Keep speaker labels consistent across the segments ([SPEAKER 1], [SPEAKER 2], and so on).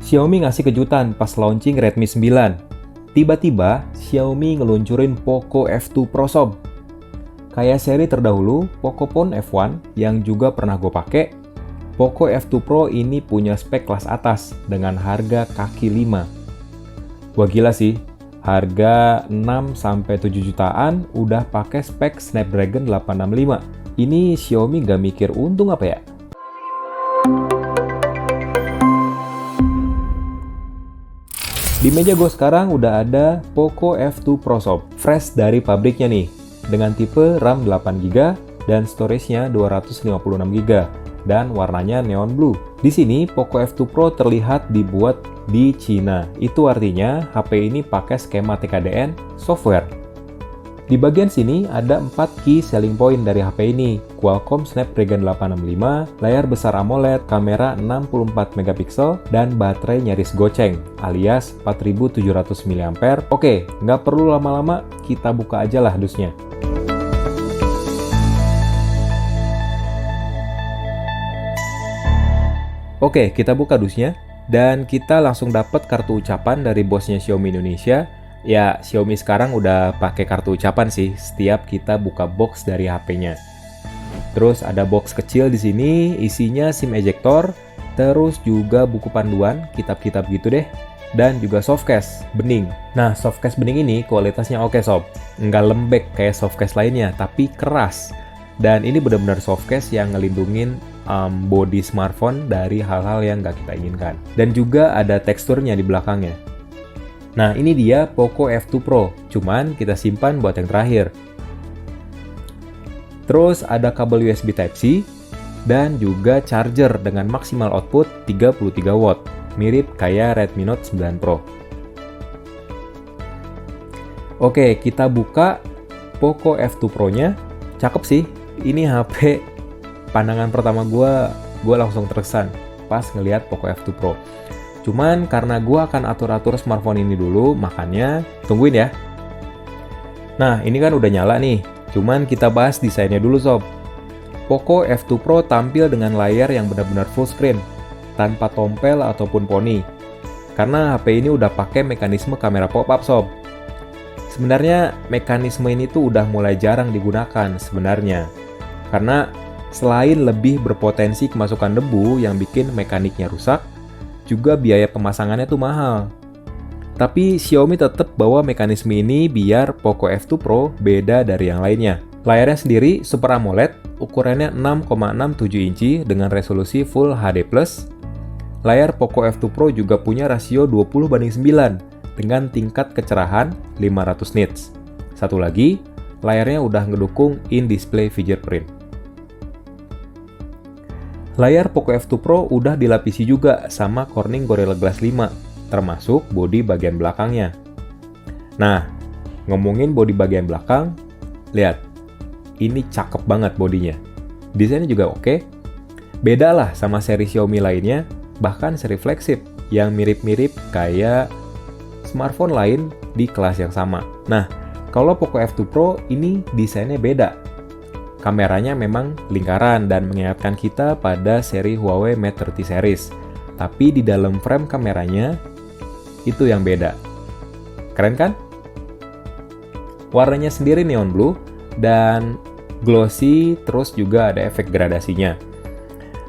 [SPEAKER 1] Xiaomi ngasih kejutan pas launching Redmi 9. Tiba-tiba, Xiaomi ngeluncurin Poco F2 Pro Sob. Kayak seri terdahulu, Pocophone F1 yang juga pernah gue pakai, Poco F2 Pro ini punya spek kelas atas dengan harga kaki 5. Wah gila sih, harga 6-7 jutaan udah pakai spek Snapdragon 865. Ini Xiaomi gak mikir untung apa ya? Di meja gue sekarang udah ada Poco F2 Pro Sob, fresh dari pabriknya nih, dengan tipe RAM 8GB dan storage-nya 256GB dan warnanya neon blue. Di sini Poco F2 Pro terlihat dibuat di Cina. Itu artinya HP ini pakai skema TKDN software. Di bagian sini ada 4 key selling point dari HP ini. Qualcomm Snapdragon 865, layar besar AMOLED, kamera 64 megapiksel, dan baterai nyaris goceng alias 4700 mAh. Oke, nggak perlu lama-lama, kita buka aja lah dusnya. Oke, kita buka dusnya, dan kita langsung dapat kartu ucapan dari bosnya Xiaomi Indonesia. Ya, Xiaomi sekarang udah pakai kartu ucapan sih setiap kita buka box dari HP-nya. Terus ada box kecil di sini, isinya SIM ejector, terus juga buku panduan, kitab-kitab gitu deh, dan juga softcase bening. Nah, softcase bening ini kualitasnya oke sob, nggak lembek kayak softcase lainnya, tapi keras. Dan ini benar-benar softcase yang ngelindungin body smartphone dari hal-hal yang nggak kita inginkan. Dan juga ada teksturnya di belakangnya. Nah, ini dia Poco F2 Pro, cuman kita simpan buat yang terakhir. Terus ada kabel USB Type-C, dan juga charger dengan maksimal output 33 watt, mirip kayak Redmi Note 9 Pro. Oke, kita buka Poco F2 Pro-nya. Cakep sih, ini HP pandangan pertama gue langsung terkesan pas ngelihat Poco F2 Pro. Cuman karena gue akan atur-atur smartphone ini dulu, makanya tungguin ya. Nah, ini kan udah nyala nih, cuman kita bahas desainnya dulu sob. Poco F2 Pro tampil dengan layar yang benar-benar full screen, tanpa tompel ataupun poni. Karena HP ini udah pakai mekanisme kamera pop-up sob. Sebenarnya mekanisme ini tuh udah mulai jarang digunakan sebenarnya. Karena selain lebih berpotensi kemasukan debu yang bikin mekaniknya rusak, juga biaya pemasangannya tuh mahal. Tapi Xiaomi tetap bawa mekanisme ini biar Poco F2 Pro beda dari yang lainnya. Layarnya sendiri Super AMOLED, ukurannya 6,67 inci dengan resolusi Full HD+. Layar Poco F2 Pro juga punya rasio 20:9 dengan tingkat kecerahan 500 nits. Satu lagi, layarnya udah ngedukung in-display fingerprint. Layar Poco F2 Pro udah dilapisi juga sama Corning Gorilla Glass 5, termasuk bodi bagian belakangnya. Nah, ngomongin bodi bagian belakang, lihat, ini cakep banget bodinya. Desainnya juga oke. Beda lah sama seri Xiaomi lainnya, bahkan seri flagship yang mirip-mirip kayak smartphone lain di kelas yang sama. Nah, kalau Poco F2 Pro ini desainnya beda. Kameranya memang lingkaran dan mengingatkan kita pada seri Huawei Mate 30 series. Tapi di dalam frame kameranya, itu yang beda. Keren kan? Warnanya sendiri neon blue dan glossy, terus juga ada efek gradasinya.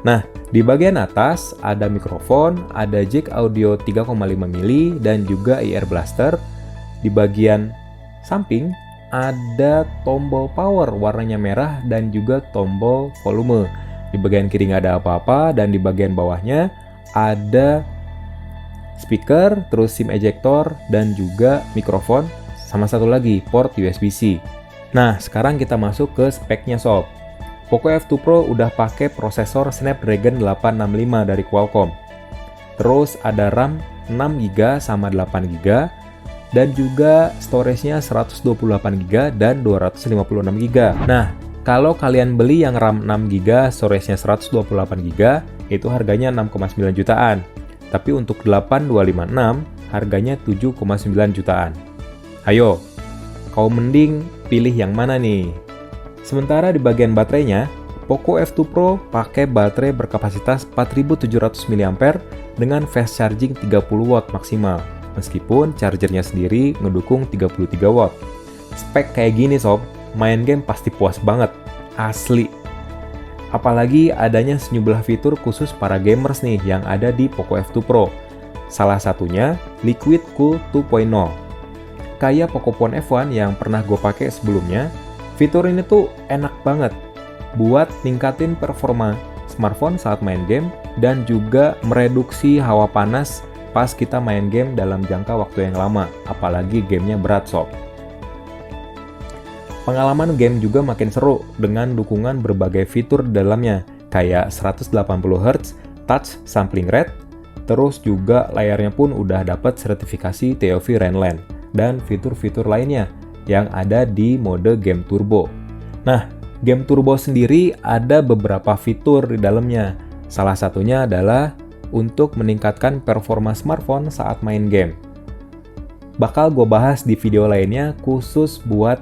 [SPEAKER 1] Nah, di bagian atas ada mikrofon, ada jack audio 3,5 mili dan juga IR blaster. Di bagian samping ada tombol power warnanya merah dan juga tombol volume. Di bagian kiri nggak ada apa-apa dan di bagian bawahnya ada speaker, terus SIM ejector dan juga mikrofon sama satu lagi port USB-C. Nah, sekarang kita masuk ke speknya sob. Poco F2 Pro udah pakai prosesor Snapdragon 865 dari Qualcomm. Terus ada RAM 6GB sama 8GB. Dan juga storage-nya 128GB dan 256GB. Nah, kalau kalian beli yang RAM 6GB, storage-nya 128GB, itu harganya 6,9 jutaan. Tapi untuk 8256, harganya 7,9 jutaan. Ayo, kau mending pilih yang mana nih? Sementara di bagian baterainya, Poco F2 Pro pakai baterai berkapasitas 4700 mAh dengan fast charging 30 watt maksimal, meskipun chargernya sendiri ngedukung 33 watt. Spek kayak gini sob, main game pasti puas banget, asli. Apalagi adanya sejumlah fitur khusus para gamers nih yang ada di Poco F2 Pro. Salah satunya Liquid Cool 2.0. Kayak Pocophone F1 yang pernah gue pakai sebelumnya, fitur ini tuh enak banget buat ningkatin performa smartphone saat main game dan juga mereduksi hawa panas pas kita main game dalam jangka waktu yang lama, apalagi gamenya berat sob. Pengalaman game juga makin seru dengan dukungan berbagai fitur di dalamnya, kayak 180Hz touch sampling rate, terus juga layarnya pun udah dapat sertifikasi TOV Renland, dan fitur-fitur lainnya yang ada di mode game turbo. Nah, game turbo sendiri ada beberapa fitur di dalamnya. Salah satunya adalah untuk meningkatkan performa smartphone saat main game. Bakal gue bahas di video lainnya khusus buat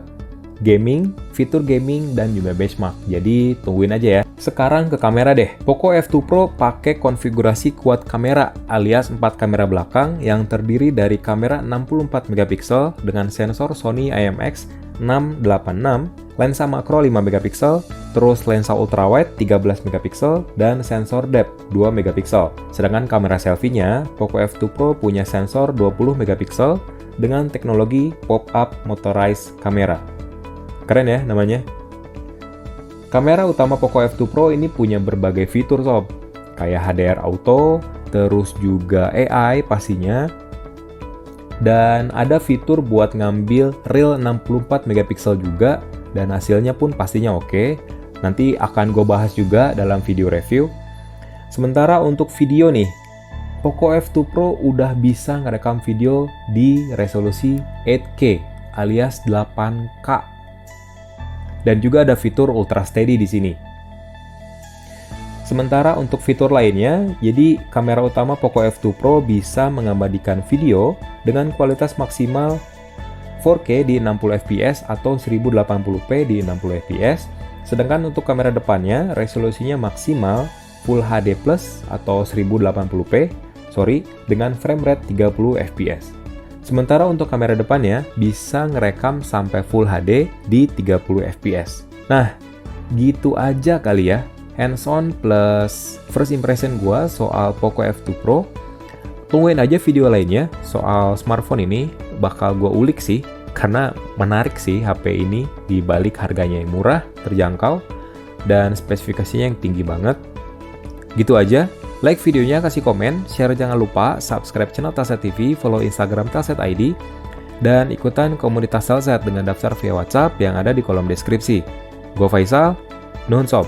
[SPEAKER 1] gaming, fitur gaming, dan juga benchmark. Jadi tungguin aja ya. Sekarang ke kamera deh. Poco F2 Pro pakai konfigurasi quad kamera alias 4 kamera belakang yang terdiri dari kamera 64 megapiksel dengan sensor Sony IMX686, lensa makro 5 megapiksel, terus lensa ultrawide 13 megapiksel, dan sensor depth 2 megapiksel. Sedangkan kamera selfie-nya, Poco F2 Pro punya sensor 20 megapiksel dengan teknologi pop-up motorized camera. Keren ya namanya. Kamera utama Poco F2 Pro ini punya berbagai fitur sob, kayak HDR auto, terus juga AI pastinya, dan ada fitur buat ngambil real 64 megapiksel juga, dan hasilnya pun pastinya oke. Nanti akan gue bahas juga dalam video review. Sementara untuk video nih, Poco F2 Pro udah bisa ngerekam video di resolusi 8K alias 8K. Dan juga ada fitur Ultra Steady di sini. Sementara untuk fitur lainnya, jadi kamera utama Poco F2 Pro bisa mengabadikan video dengan kualitas maksimal 4K di 60 fps atau 1080p di 60 fps. Sedangkan untuk kamera depannya, resolusinya maksimal Full HD Plus atau 1080p, dengan frame rate 30 fps. Sementara untuk kamera depannya bisa ngerekam sampai Full HD di 30 fps. Nah, gitu aja kali ya hands-on plus first impression gua soal Poco F2 Pro. Tungguin aja video lainnya soal smartphone ini, bakal gua ulik sih, karena menarik sih HP ini di balik harganya yang murah, terjangkau, dan spesifikasinya yang tinggi banget. Gitu aja. Like videonya, kasih komen, share jangan lupa, subscribe channel Telset TV, follow Instagram Telset ID, dan ikutan komunitas Telset dengan daftar via WhatsApp yang ada di kolom deskripsi. Gue Faisal, nuhun sob.